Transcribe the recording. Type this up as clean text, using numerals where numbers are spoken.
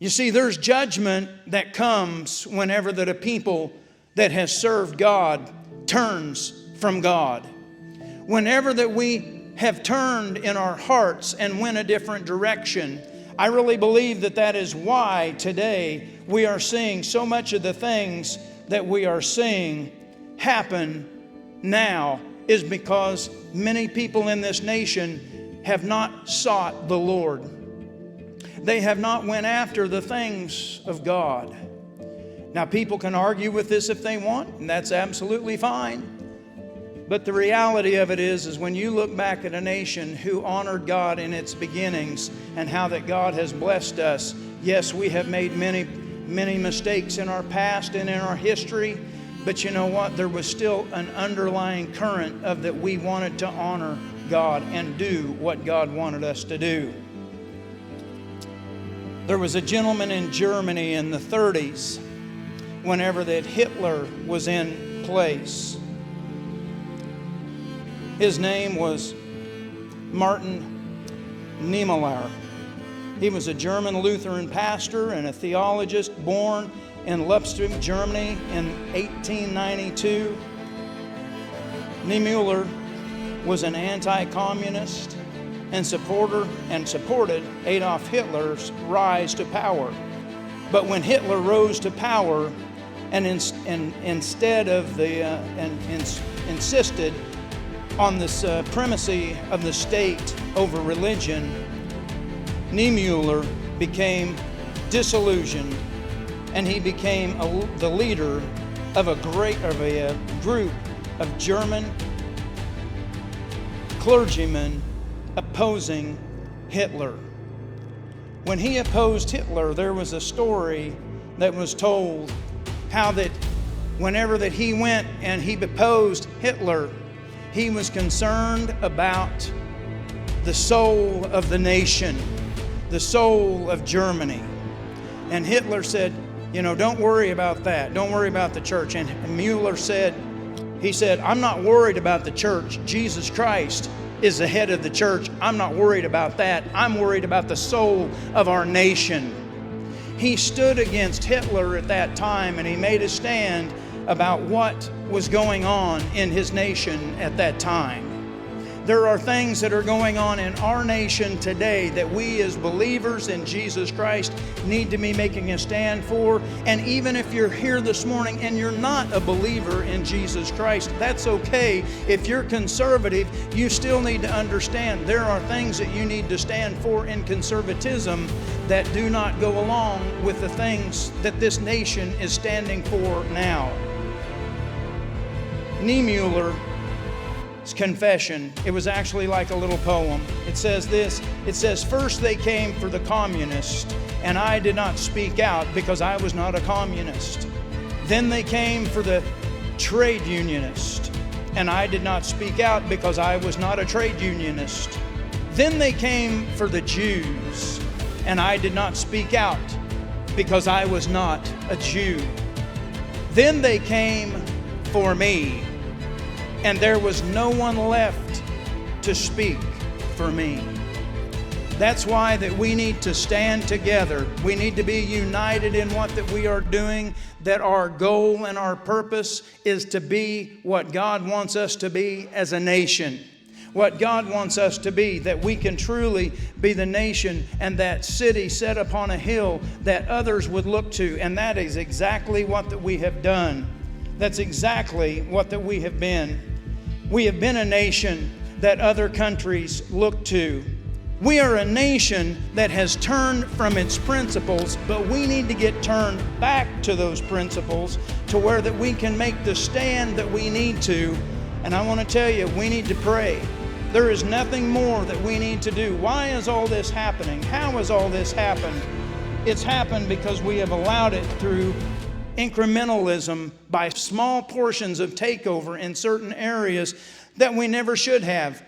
You see, there's judgment that comes whenever that a people that has served God turns from God. Whenever that we have turned in our hearts and went a different direction, I really believe that that is why today we are seeing so much of the things that we are seeing happen now is because many people in this nation have not sought the Lord. They have not went after the things of God. Now, people can argue with this if they want, and that's absolutely fine. But the reality of it is when you look back at a nation who honored God in its beginnings and how that God has blessed us, yes, we have made many mistakes in our past and in our history, but you know what? There was still an underlying current of that we wanted to honor God and do what God wanted us to do. There was a gentleman in Germany in the 30s, whenever that Hitler was in place. His name was Martin Niemöller. He was a German Lutheran pastor and a theologist born in Leipzig, Germany in 1892. Niemöller was an anti-communist and supported Adolf Hitler's rise to power. But when Hitler rose to power and instead of insisted on the supremacy of the state over religion, Niemöller became disillusioned, and he became the leader of a group of German clergymen opposing Hitler. When he opposed Hitler, there was a story that was told how that whenever that he went and he opposed Hitler, he was concerned about the soul of the nation, the soul of Germany. And Hitler said, don't worry about that. Don't worry about the church. And Mueller said, I'm not worried about the church. Jesus Christ is the head of the church. I'm not worried about that. I'm worried about the soul of our nation. He stood against Hitler at that time, and he made a stand about what was going on in his nation at that time. There are things that are going on in our nation today that we as believers in Jesus Christ need to be making a stand for. And even if you're here this morning and you're not a believer in Jesus Christ, that's okay. If you're conservative, you still need to understand there are things that you need to stand for in conservatism that do not go along with the things that this nation is standing for now. Niemöller's confession, it was actually like a little poem. It says this, first they came for the communist, and I did not speak out because I was not a communist. Then they came for the trade unionist, and I did not speak out because I was not a trade unionist. Then they came for the Jews, and I did not speak out because I was not a Jew. Then they came for me, and there was no one left to speak for me. That's why that we need to stand together. We need to be united in what that we are doing, that our goal and our purpose is to be what God wants us to be as a nation. What God wants us to be, that we can truly be the nation and that city set upon a hill that others would look to. And that is exactly what that we have done. That's exactly what that we have been. We have been a nation that other countries look to. We are a nation that has turned from its principles, but we need to get turned back to those principles to where that we can make the stand that we need to. And I want to tell you, we need to pray. There is nothing more that we need to do. Why is all this happening? How has all this happened? It's happened because we have allowed it through incrementalism by small portions of takeover in certain areas that we never should have.